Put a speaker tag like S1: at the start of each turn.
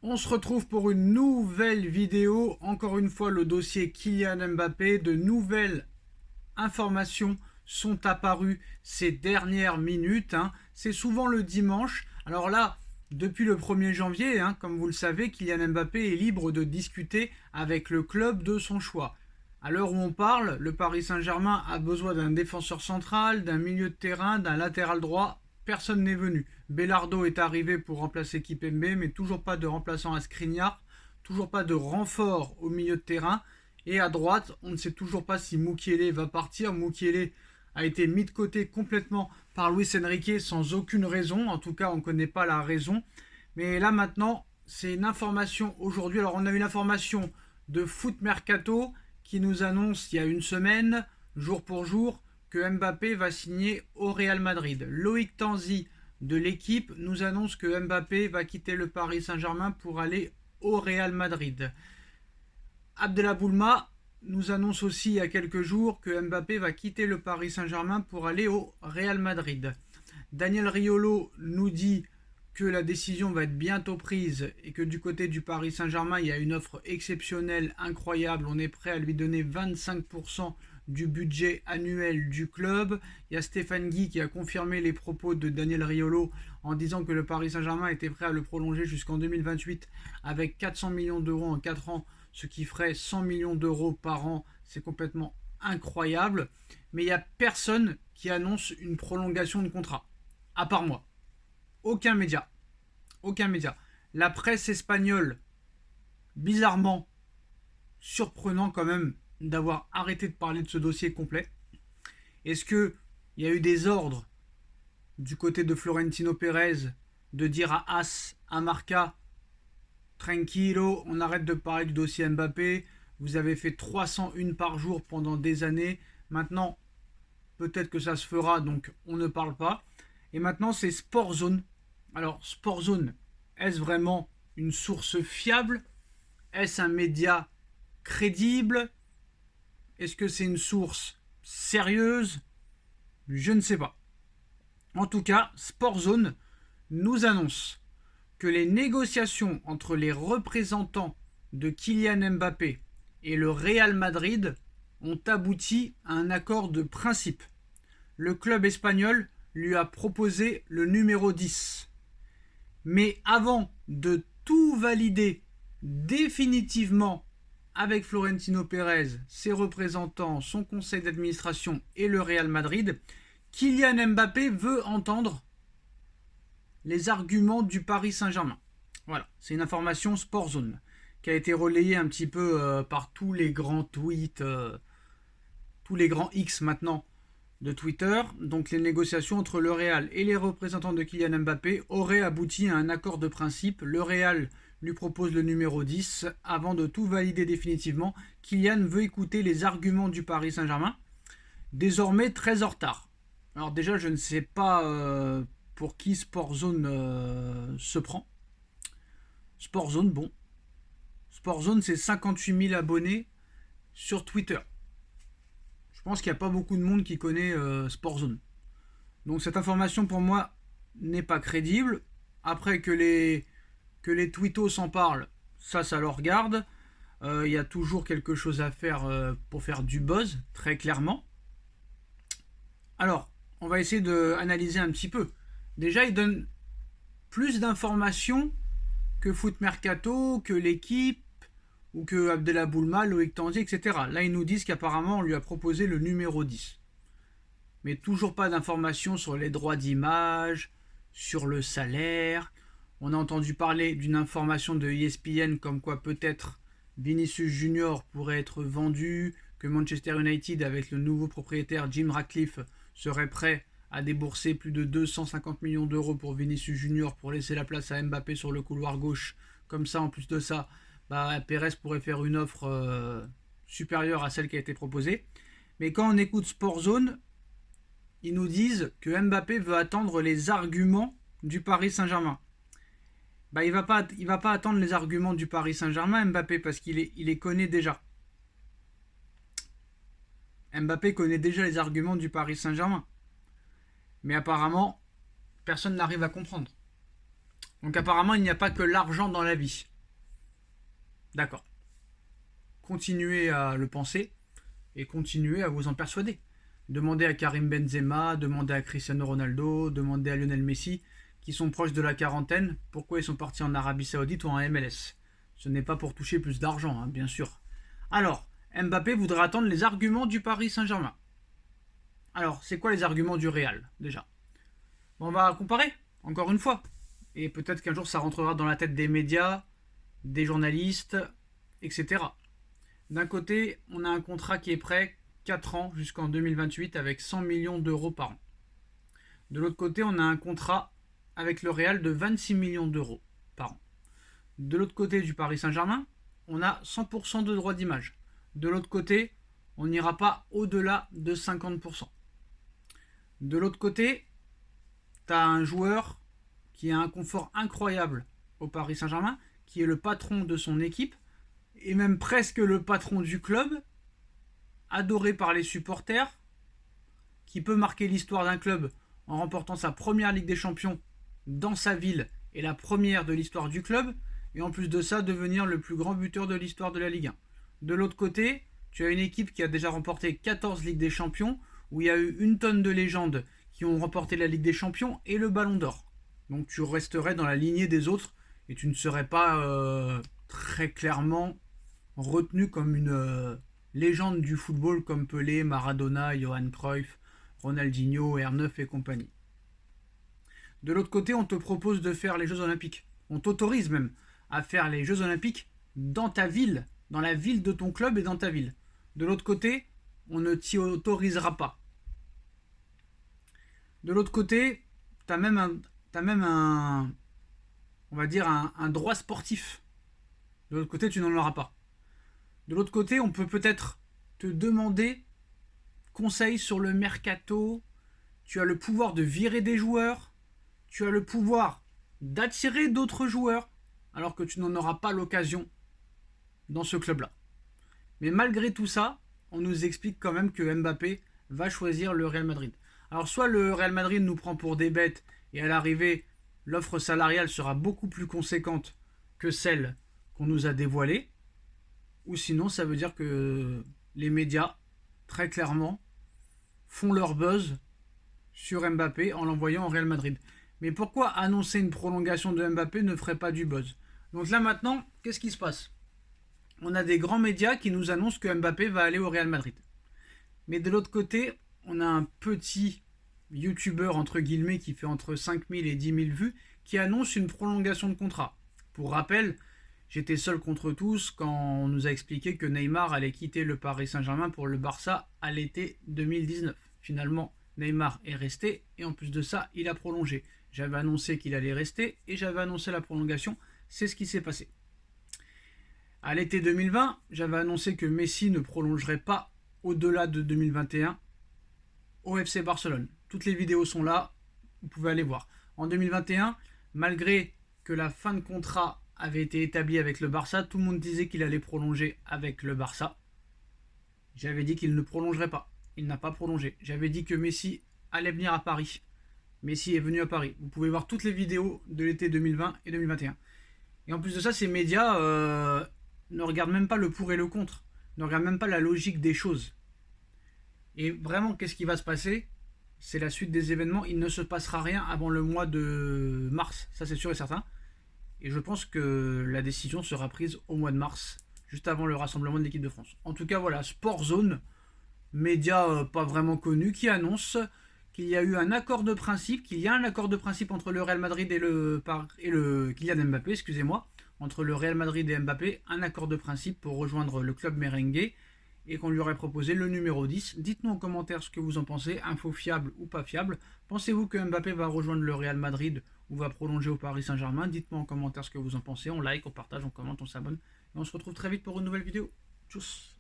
S1: On se retrouve pour une nouvelle vidéo. Encore une fois, le dossier Kylian Mbappé. De nouvelles informations sont apparues ces dernières minutes. C'est souvent le dimanche. Alors là, depuis le 1er janvier, comme vous le savez, Kylian Mbappé est libre de discuter avec le club de son choix. À l'heure où on parle, le Paris Saint-Germain a besoin d'un défenseur central, d'un milieu de terrain, d'un latéral droit. Personne n'est venu. Belardo est arrivé pour remplacer Kipembe, mais toujours pas de remplaçant à Skriniar, toujours pas de renfort au milieu de terrain. Et à droite, on ne sait toujours pas si Mukiele va partir. Mukiele a été mis de côté complètement par Luis Enrique sans aucune raison. En tout cas, on ne connaît pas la raison. Mais là maintenant, c'est une information aujourd'hui. Alors on a une information de Foot Mercato qui nous annonce il y a une semaine, jour pour jour, que Mbappé va signer au Real Madrid. Loïc Tanzi de l'équipe nous annonce que Mbappé va quitter le Paris Saint-Germain pour aller au Real Madrid. Abdelaboulma nous annonce aussi il y a quelques jours que Mbappé va quitter le Paris Saint-Germain pour aller au Real Madrid. Daniel Riolo nous dit que la décision va être bientôt prise et que du côté du Paris Saint-Germain, il y a une offre exceptionnelle, incroyable. On est prêt à lui donner 25% du budget annuel du club. Il y a Stéphane Guy qui a confirmé les propos de Daniel Riolo en disant que le Paris Saint-Germain était prêt à le prolonger jusqu'en 2028 avec 400 millions d'euros en 4 ans, ce qui ferait 100 millions d'euros par an. C'est complètement incroyable. Mais il n'y a personne qui annonce une prolongation de contrat, à part moi. Aucun média. Aucun média. La presse espagnole, bizarrement, surprenant quand même d'avoir arrêté de parler de ce dossier complet. Est-ce qu'il y a eu des ordres du côté de Florentino Pérez de dire à As, à Marca, tranquilo, on arrête de parler du dossier Mbappé, vous avez fait 301 par jour pendant des années, maintenant peut-être que ça se fera, donc on ne parle pas. Et maintenant c'est Sportzone. Alors Sportzone, est-ce vraiment une source fiable? Est-ce un média crédible? Est-ce que c'est une source sérieuse? Je ne sais pas. En tout cas, Sportzone nous annonce que les négociations entre les représentants de Kylian Mbappé et le Real Madrid ont abouti à un accord de principe. Le club espagnol lui a proposé le numéro 10. Mais avant de tout valider définitivement avec Florentino Pérez, ses représentants, son conseil d'administration et le Real Madrid, Kylian Mbappé veut entendre les arguments du Paris Saint-Germain. Voilà, c'est une information Sportzone qui a été relayée un petit peu par tous les grands tweets, tous les grands X maintenant de Twitter. Donc les négociations entre le Real et les représentants de Kylian Mbappé auraient abouti à un accord de principe. Le Real lui propose le numéro 10. Avant de tout valider définitivement, Kylian veut écouter les arguments du Paris Saint-Germain, désormais très en retard. Alors déjà, je ne sais pas pour qui Sportzone se prend. Sportzone, bon. Sportzone, c'est 58 000 abonnés sur Twitter. Je pense qu'il n'y a pas beaucoup de monde qui connaît Sportzone. Donc cette information pour moi n'est pas crédible. Après que les twittos s'en parlent, ça leur regarde. Il y a toujours quelque chose à faire pour faire du buzz, très clairement. Alors, on va essayer d'analyser un petit peu. Déjà, il donne plus d'informations que Foot Mercato, que l'équipe, ou que Abdelaboulma, Loïc Tanzi, etc. Là, ils nous disent qu'apparemment, on lui a proposé le numéro 10. Mais toujours pas d'informations sur les droits d'image, sur le salaire. On a entendu parler d'une information de ESPN comme quoi peut-être Vinicius Junior pourrait être vendu, que Manchester United, avec le nouveau propriétaire Jim Ratcliffe, serait prêt à débourser plus de 250 millions d'euros pour Vinicius Junior pour laisser la place à Mbappé sur le couloir gauche. Comme ça, en plus de ça, Pérez pourrait faire une offre supérieure à celle qui a été proposée. Mais quand on écoute Sportzone, ils nous disent que Mbappé veut attendre les arguments du Paris Saint-Germain. Il va pas attendre les arguments du Paris Saint-Germain, Mbappé, parce qu'il les connaît déjà. Mbappé connaît déjà les arguments du Paris Saint-Germain. Mais apparemment, personne n'arrive à comprendre. Donc apparemment, il n'y a pas que l'argent dans la vie. D'accord. Continuez à le penser et continuez à vous en persuader. Demandez à Karim Benzema, demandez à Cristiano Ronaldo, demandez à Lionel Messi, qui sont proches de la quarantaine, pourquoi ils sont partis en Arabie Saoudite ou en MLS. Ce n'est pas pour toucher plus d'argent, hein, bien sûr. Alors, Mbappé voudra attendre les arguments du Paris Saint-Germain. Alors, c'est quoi les arguments du Real, déjà? On va comparer, encore une fois. Et peut-être qu'un jour, ça rentrera dans la tête des médias, des journalistes, etc. D'un côté, on a un contrat qui est prêt 4 ans jusqu'en 2028 avec 100 millions d'euros par an. De l'autre côté, on a un contrat avec le Real de 26 millions d'euros par an. De l'autre côté du Paris Saint-Germain, on a 100% de droits d'image. De l'autre côté, on n'ira pas au-delà de 50%. De l'autre côté, tu as un joueur qui a un confort incroyable au Paris Saint-Germain, qui est le patron de son équipe, et même presque le patron du club, adoré par les supporters, qui peut marquer l'histoire d'un club en remportant sa première Ligue des Champions dans sa ville et la première de l'histoire du club, et en plus de ça, devenir le plus grand buteur de l'histoire de la Ligue 1. De l'autre côté, tu as une équipe qui a déjà remporté 14 Ligues des Champions, où il y a eu une tonne de légendes qui ont remporté la Ligue des Champions et le Ballon d'Or. Donc tu resterais dans la lignée des autres, et tu ne serais pas très clairement retenu comme une légende du football comme Pelé, Maradona, Johan Cruyff, Ronaldinho, R9 et compagnie. De l'autre côté, on te propose de faire les Jeux Olympiques. On t'autorise même à faire les Jeux Olympiques dans ta ville, dans la ville de ton club et dans ta ville. De l'autre côté, on ne t'y autorisera pas. De l'autre côté, tu as même un on va dire un droit sportif. De l'autre côté, tu n'en auras pas. De l'autre côté, on peut peut-être te demander conseil sur le mercato. Tu as le pouvoir de virer des joueurs. Tu as le pouvoir d'attirer d'autres joueurs, alors que tu n'en auras pas l'occasion dans ce club-là. Mais malgré tout ça, on nous explique quand même que Mbappé va choisir le Real Madrid. Alors soit le Real Madrid nous prend pour des bêtes et à l'arrivée, l'offre salariale sera beaucoup plus conséquente que celle qu'on nous a dévoilée, ou sinon ça veut dire que les médias, très clairement, font leur buzz sur Mbappé en l'envoyant au Real Madrid. Mais pourquoi annoncer une prolongation de Mbappé ne ferait pas du buzz? Donc là maintenant, qu'est-ce qui se passe? On a des grands médias qui nous annoncent que Mbappé va aller au Real Madrid. Mais de l'autre côté, on a un petit youtubeur entre guillemets qui fait entre 5000 et 10 000 vues qui annonce une prolongation de contrat. Pour rappel, j'étais seul contre tous quand on nous a expliqué que Neymar allait quitter le Paris Saint-Germain pour le Barça à l'été 2019. Finalement, Neymar est resté et en plus de ça, il a prolongé. J'avais annoncé qu'il allait rester et j'avais annoncé la prolongation. C'est ce qui s'est passé. À l'été 2020, j'avais annoncé que Messi ne prolongerait pas au-delà de 2021 au FC Barcelone. Toutes les vidéos sont là, vous pouvez aller voir. En 2021, malgré que la fin de contrat avait été établie avec le Barça, tout le monde disait qu'il allait prolonger avec le Barça. J'avais dit qu'il ne prolongerait pas. Il n'a pas prolongé. J'avais dit que Messi allait venir à Paris. Messi est venu à Paris. Vous pouvez voir toutes les vidéos de l'été 2020 et 2021. Et en plus de ça, ces médias ne regardent même pas le pour et le contre. Ne regardent même pas la logique des choses. Et vraiment, qu'est-ce qui va se passer? C'est la suite des événements. Il ne se passera rien avant le mois de mars. Ça, c'est sûr et certain. Et je pense que la décision sera prise au mois de mars, juste avant le rassemblement de l'équipe de France. En tout cas, voilà, Sport Zone, média pas vraiment connu, qui annonce qu'il y a eu un accord de principe, qu'il y a un accord de principe entre le Real Madrid et le Kylian Mbappé, excusez-moi, entre le Real Madrid et Mbappé, un accord de principe pour rejoindre le club merengue et qu'on lui aurait proposé le numéro 10. Dites-nous en commentaire ce que vous en pensez, info fiable ou pas fiable. Pensez-vous que Mbappé va rejoindre le Real Madrid ou va prolonger au Paris Saint-Germain? Dites-moi en commentaire ce que vous en pensez, on like, on partage, on commente, on s'abonne et on se retrouve très vite pour une nouvelle vidéo. Tchuss.